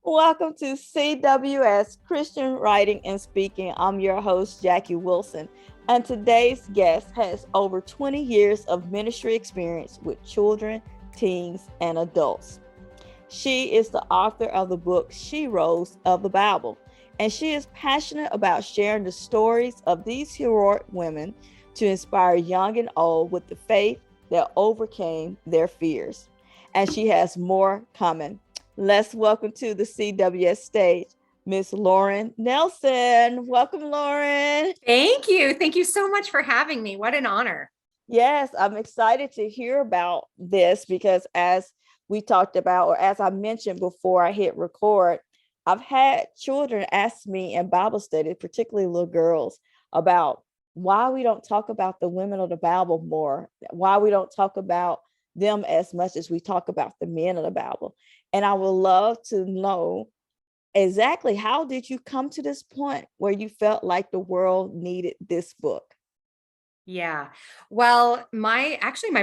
Welcome to CWS Christian Writing and Speaking. I'm your host, Jackie Wilson, and today's guest has over 20 years of ministry experience with children, teens, and adults. She is the author of the book Sheroes of the Bible, and she is passionate about sharing the stories of these heroic women to inspire young and old with the faith that overcame their fears. And she has more coming. Let's welcome to the CWS stage, Miss Lauren Nelson. Welcome, Lauren. Thank you. Thank you so much for having me. What an honor. Yes, I'm excited to hear about this because as we talked about, or as I mentioned before I hit record, I've had children ask me in Bible study, particularly little girls, about why we don't talk about the women of the Bible more, why we don't talk about them as much as we talk about the men of the Bible. And I would love to know exactly how did you come to this point where you felt like the world needed this book? Yeah. Well, my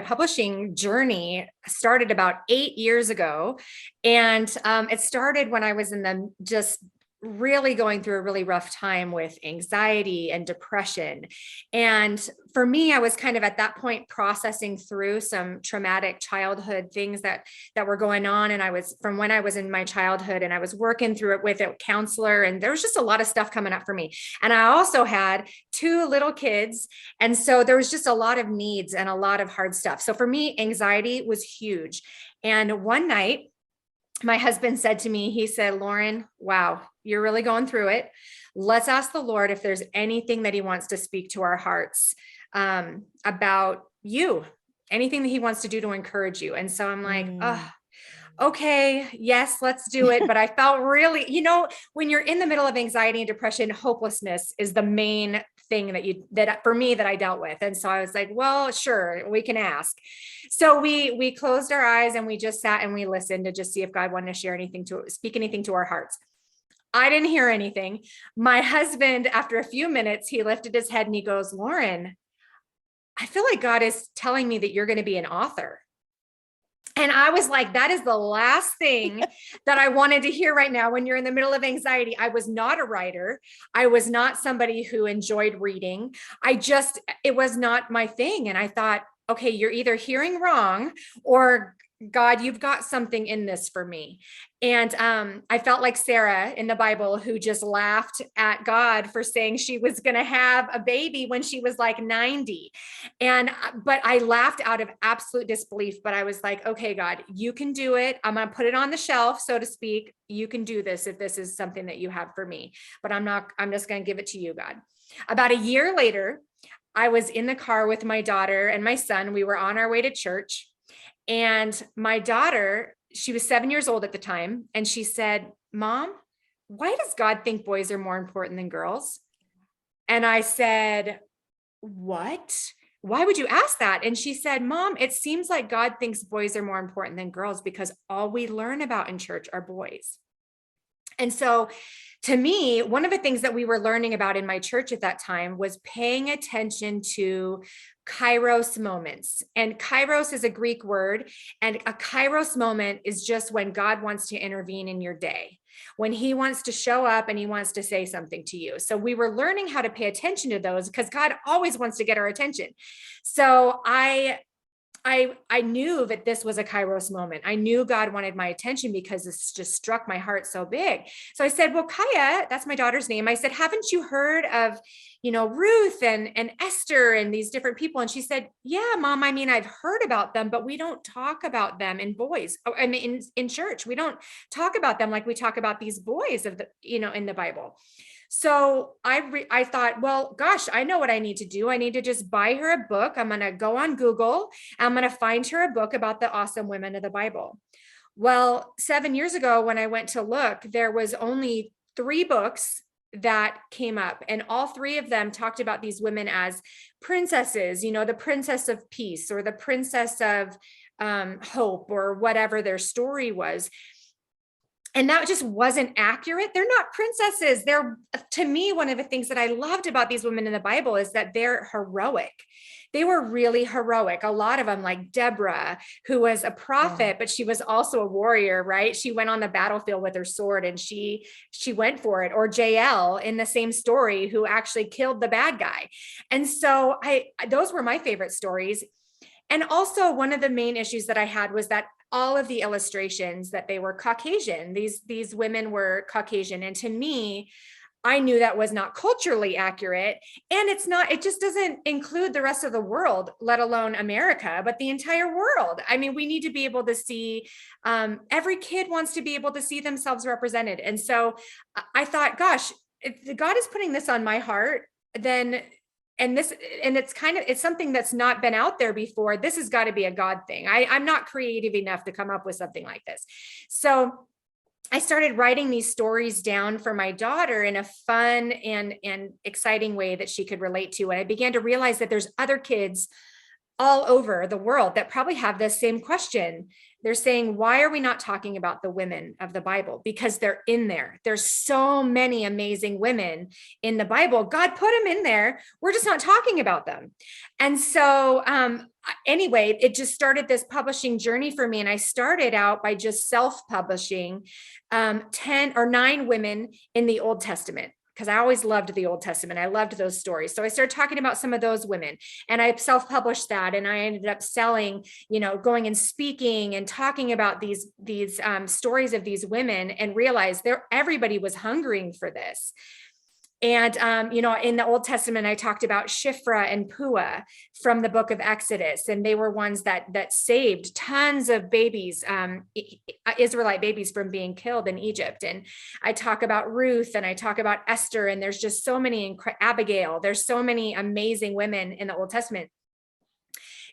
publishing journey started about 8 years ago. And it started when I was in the just really going through a really rough time with anxiety and depression. And for me, I was kind of at that point processing through some traumatic childhood things that were going on. And I was from when I was in my childhood, and I was working through it with a counselor. And there was just a lot of stuff coming up for me. And I also had two little kids. And so there was just a lot of needs and a lot of hard stuff. So for me, anxiety was huge. And one night, my husband said to me, he said, Lauren, wow, you're really going through it. Let's ask the Lord if there's anything that he wants to speak to our hearts about you, anything that he wants to do to encourage you. And so I'm like, oh, okay, yes, let's do it. But I felt really, when you're in the middle of anxiety and depression, hopelessness is the main thing that for me that I dealt with. And so I was like, well, sure, we can ask. So we closed our eyes and we just sat and we listened to just see if God wanted to speak anything to our hearts. I didn't hear anything. My husband, after a few minutes, he lifted his head and he goes, Lauren, I feel like God is telling me that you're going to be an author. And I was like, that is the last thing that I wanted to hear right now when you're in the middle of anxiety. I was not a writer. I was not somebody who enjoyed reading. It was not my thing. And I thought, okay, you're either hearing wrong or God, you've got something in this for me. And I felt like Sarah in the Bible, who just laughed at God for saying she was going to have a baby when she was like 90. But I laughed out of absolute disbelief. But I was like, okay, God, you can do it. I'm going to put it on the shelf, so to speak. You can do this if this is something that you have for me. But I'm just going to give it to you, God. About a year later, I was in the car with my daughter and my son. We were on our way to church. And my daughter, she was 7 years old at the time. And she said, Mom, why does God think boys are more important than girls? And I said, what? Why would you ask that? And she said, Mom, it seems like God thinks boys are more important than girls because all we learn about in church are boys. And so to me, one of the things that we were learning about in my church at that time was paying attention to Kairos moments. And Kairos is a Greek word. And a Kairos moment is just when God wants to intervene in your day, when he wants to show up and he wants to say something to you. So we were learning how to pay attention to those because God always wants to get our attention. So I knew that this was a Kairos moment. I knew God wanted my attention because this just struck my heart so big. So I said, well, Kaya, that's my daughter's name. I said, haven't you heard of, Ruth and Esther and these different people? And she said, yeah, Mom, I mean, I've heard about them, but we don't talk about them in church. We don't talk about them like we talk about these boys in the Bible. So I thought, well, gosh, I know what I need to do. I need to just buy her a book. I'm going to go on Google. I'm going to find her a book about the awesome women of the Bible. Well, 7 years ago, when I went to look, there was only 3 books that came up, and all 3 of them talked about these women as princesses, the princess of peace or the princess of hope or whatever their story was. And that just wasn't accurate. They're not princesses. They're, to me, one of the things that I loved about these women in the Bible is that they're heroic. They were really heroic. A lot of them, like Deborah, who was a prophet, but she was also a warrior, right? She went on the battlefield with her sword and she went for it. Or Jael in the same story, who actually killed the bad guy. And so those were my favorite stories. And also, one of the main issues that I had was that all of the illustrations, that they were Caucasian. These women were Caucasian. And to me, I knew that was not culturally accurate. And it just doesn't include the rest of the world, let alone America, but the entire world. I mean, we need to be able to see, every kid wants to be able to see themselves represented. And so I thought, gosh, if God is putting this on my heart, then it's something that's not been out there before. This has got to be a God thing. I'm not creative enough to come up with something like this. So I started writing these stories down for my daughter in a fun and exciting way that she could relate to. And I began to realize that there's other kids all over the world that probably have this same question. They're saying, why are we not talking about the women of the Bible? Because they're in there. There's so many amazing women in the Bible. God put them in there. We're just not talking about them. And so anyway, it just started this publishing journey for me. And I started out by just self-publishing 10 or 9 women in the Old Testament, because I always loved the Old Testament. I loved those stories. So I started talking about some of those women, and I self-published that. And I ended up selling, going and speaking and talking about these stories of these women, and realized everybody was hungering for this. And, in the Old Testament, I talked about Shiphrah and Puah from the book of Exodus. And they were ones that saved tons of babies, Israelite babies, from being killed in Egypt. And I talk about Ruth, and I talk about Esther, and there's just so many, Abigail, there's so many amazing women in the Old Testament.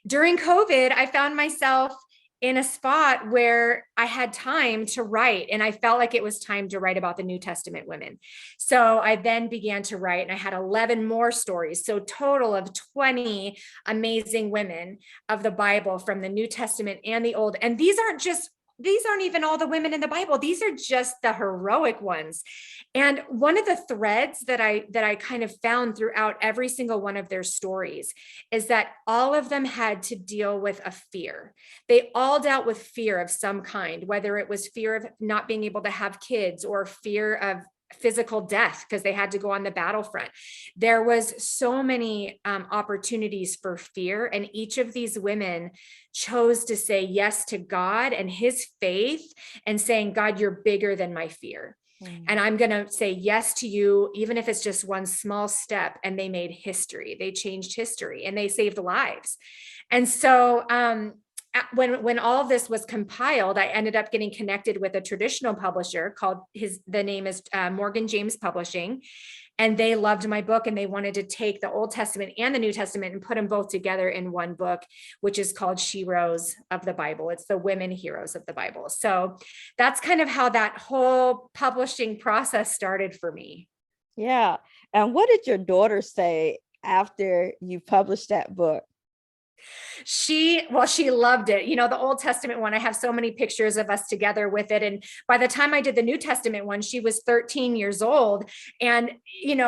During COVID, I found myself in a spot where I had time to write, and I felt like it was time to write about the New Testament women. So I then began to write, and I had 11 more stories. So total of 20 amazing women of the Bible from the New Testament and the Old. And these aren't even all the women in the Bible. These are just the heroic ones. And one of the threads that I kind of found throughout every single one of their stories is that all of them had to deal with a fear. They all dealt with fear of some kind, whether it was fear of not being able to have kids, or fear of physical death because they had to go on the battlefront. There was so many opportunities for fear, and each of these women chose to say yes to God and his faith, and saying, God, you're bigger than my fear. And I'm going to say yes to you, even if it's just one small step. And they made history. They changed history, and they saved lives. And so when all of this was compiled, I ended up getting connected with a traditional publisher the name is Morgan James Publishing. And they loved my book, and they wanted to take the Old Testament and the New Testament and put them both together in one book, which is called Sheroes of the Bible. It's the women heroes of the Bible. So that's kind of how that whole publishing process started for me. Yeah. And what did your daughter say after you published that book? She loved it. The Old Testament one, I have so many pictures of us together with it. And by the time I did the New Testament one, she was 13 years old. And,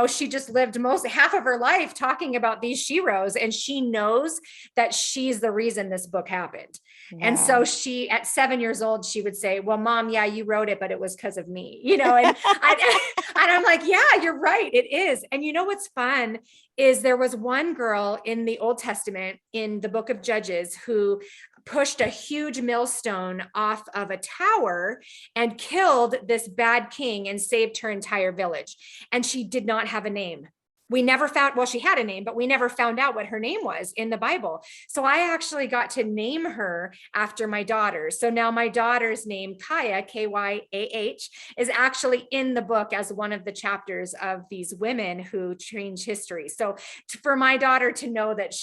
she just lived half of her life talking about these Sheroes. And she knows that she's the reason this book happened. Wow. And so she, at 7 years old, she would say, well, Mom, yeah, you wrote it, but it was because of me, and I'm like, yeah, you're right. It is. And what's fun is there was one girl in the Old Testament in the book of Judges who pushed a huge millstone off of a tower and killed this bad king and saved her entire village. And she did not have a name. We never found, she had a name, but we never found out what her name was in the Bible. So I actually got to name her after my daughter. So now my daughter's name, Kaya, Kyah, is actually in the book as one of the chapters of these women who changed history. So for my daughter to know that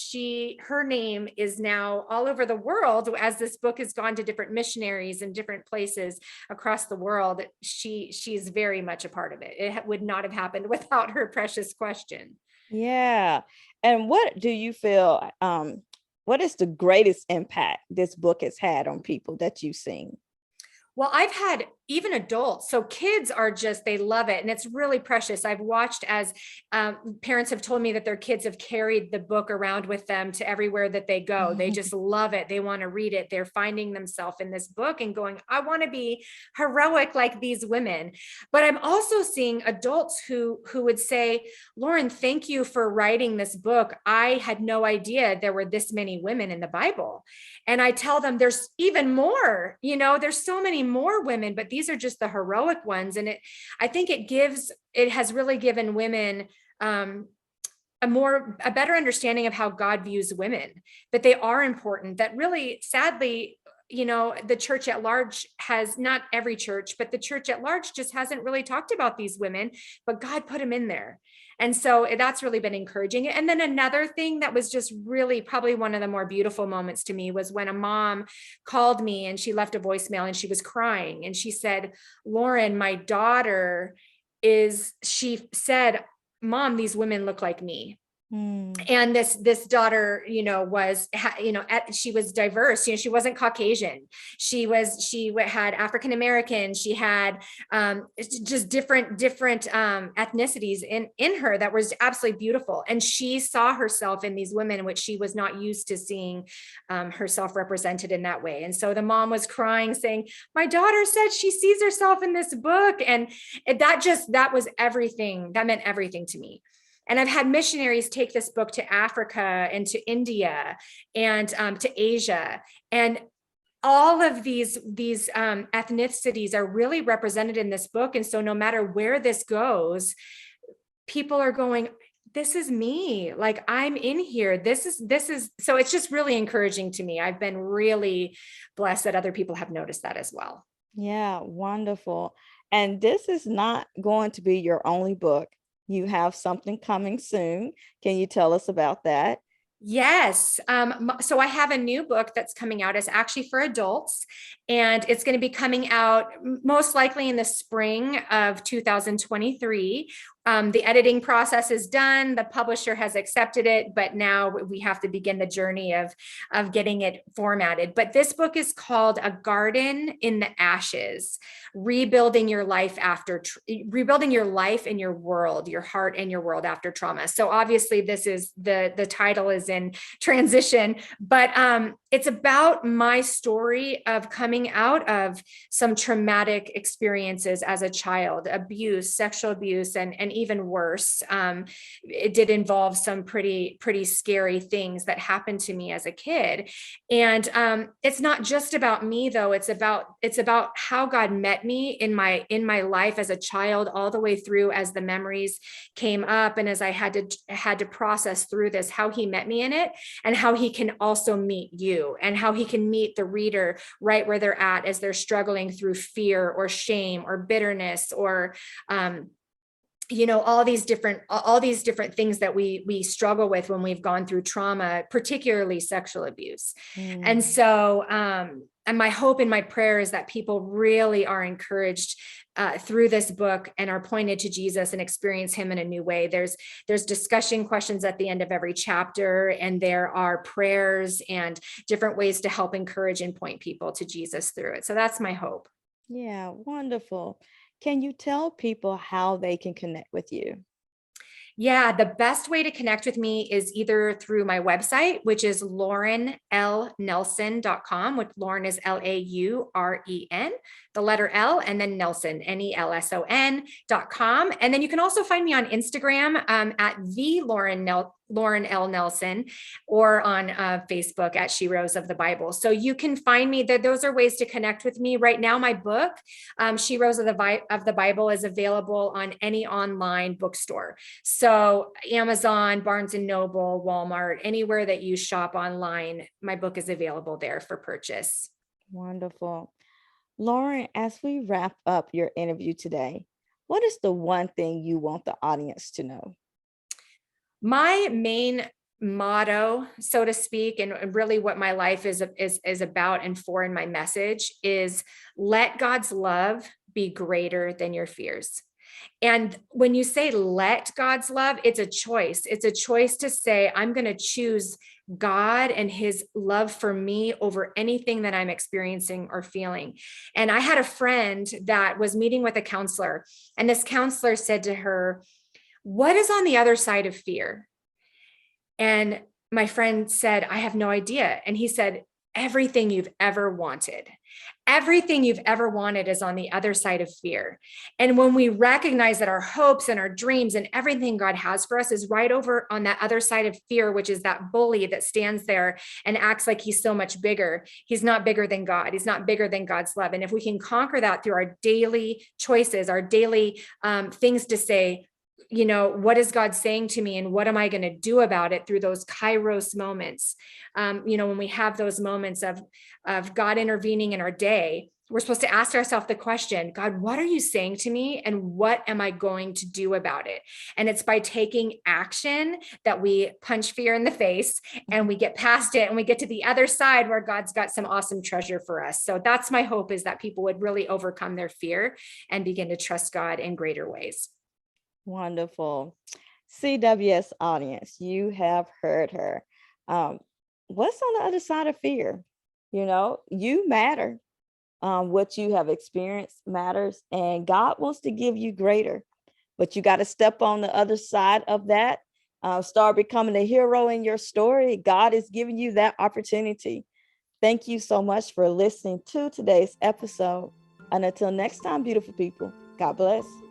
her name is now all over the world, as this book has gone to different missionaries in different places across the world, she's very much a part of it. It would not have happened without her precious question. Yeah. And what do you feel, what is the greatest impact this book has had on people that you've seen? Well, I've had even adults. So kids are just, they love it. And it's really precious. I've watched as parents have told me that their kids have carried the book around with them to everywhere that they go. They just love it. They want to read it. They're finding themselves in this book and going, I want to be heroic like these women. But I'm also seeing adults who would say, Lauren, thank you for writing this book. I had no idea there were this many women in the Bible. And I tell them there's even more, there's so many more women, but these are just the heroic ones. And I think it has really given women a better understanding of how God views women, that they are important, that really, sadly, the church at large has, not every church, but the church at large just hasn't really talked about these women, but God put them in there. And so that's really been encouraging. And then another thing that was just really probably one of the more beautiful moments to me was when a mom called me and she left a voicemail and she was crying. And she said, Lauren, my daughter she said, Mom, these women look like me. And this daughter, she was diverse. She wasn't Caucasian. She had African American. She had just different ethnicities in her that was absolutely beautiful. And she saw herself in these women, which she was not used to seeing herself represented in that way. And so the mom was crying, saying, "My daughter said she sees herself in this book," and that was everything. That meant everything to me. And I've had missionaries take this book to Africa and to India and to Asia. And all of these ethnicities are really represented in this book. And so no matter where this goes, people are going, this is me. Like, I'm in here. This is, so it's just really encouraging to me. I've been really blessed that other people have noticed that as well. Yeah, wonderful. And this is not going to be your only book. You have something coming soon. Can you tell us about that? Yes. So I have a new book that's coming out. It's actually for adults, and it's going to be coming out most likely in the spring of 2023. The editing process is done. The publisher has accepted it, but now we have to begin the journey of getting it formatted. But this book is called A Garden in the Ashes: Rebuilding Your Life Rebuilding Your Life and Your World, Your Heart and Your World After Trauma. So obviously this is the title is in transition, but it's about my story of coming out of some traumatic experiences as a child, abuse, sexual abuse, and even worse. It did involve some pretty scary things that happened to me as a kid. And it's not just about me, though. It's about how God met me in my life as a child, all the way through as the memories came up, and as I had to process through this, how he met me in it, and how he can also meet you, and how he can meet the reader right where they're at as they're struggling through fear or shame or bitterness or all these different things that we struggle with when we've gone through trauma, particularly sexual abuse. And so and my hope and my prayer is that people really are encouraged through this book and are pointed to Jesus and experience him in a new way. There's discussion questions at the end of every chapter, and there are prayers and different ways to help encourage and point people to Jesus through it. So that's my hope. Yeah, wonderful. Can you tell people how they can connect with you? Yeah, the best way to connect with me is either through my website, which is laurenlnelson.com, which Lauren is Lauren, the letter L, and then Nelson, NELSON.com. And then you can also find me on Instagram at the Lauren L. Nelson, or on Facebook at Sheroes of the Bible. So you can find me there. Those are ways to connect with me. Right now, my book, Sheroes of the Bible, is available on any online bookstore. So Amazon, Barnes and Noble, Walmart, anywhere that you shop online, my book is available there for purchase. Wonderful. Lauren, as we wrap up your interview today, what is the one thing you want the audience to know? My main motto, so to speak, and really what my life is about and for in my message, is let God's love be greater than your fears. And when you say let God's love, it's a choice. It's a choice to say, I'm going to choose God and his love for me over anything that I'm experiencing or feeling. And I had a friend that was meeting with a counselor, and this counselor said to her, "What is on the other side of fear?" And my friend said, "I have no idea." And he said, "Everything you've ever wanted. Everything you've ever wanted is on the other side of fear." And when we recognize that our hopes and our dreams and everything God has for us is right over on that other side of fear, which is that bully that stands there and acts like he's so much bigger. He's not bigger than God. He's not bigger than God's love. And if we can conquer that through our daily choices, our daily things to say, what is God saying to me and what am I going to do about it through those Kairos moments? When we have those moments of God intervening in our day, we're supposed to ask ourselves the question, God, what are you saying to me? And what am I going to do about it? And it's by taking action that we punch fear in the face and we get past it and we get to the other side where God's got some awesome treasure for us. So that's my hope, is that people would really overcome their fear and begin to trust God in greater ways. Wonderful. CWS audience, you have heard her. What's on the other side of fear? You matter. What you have experienced matters, and God wants to give you greater, but you got to step on the other side of that. Start becoming a hero in your story. God is giving you that opportunity. Thank you so much for listening to today's episode. And until next time, beautiful people, God bless.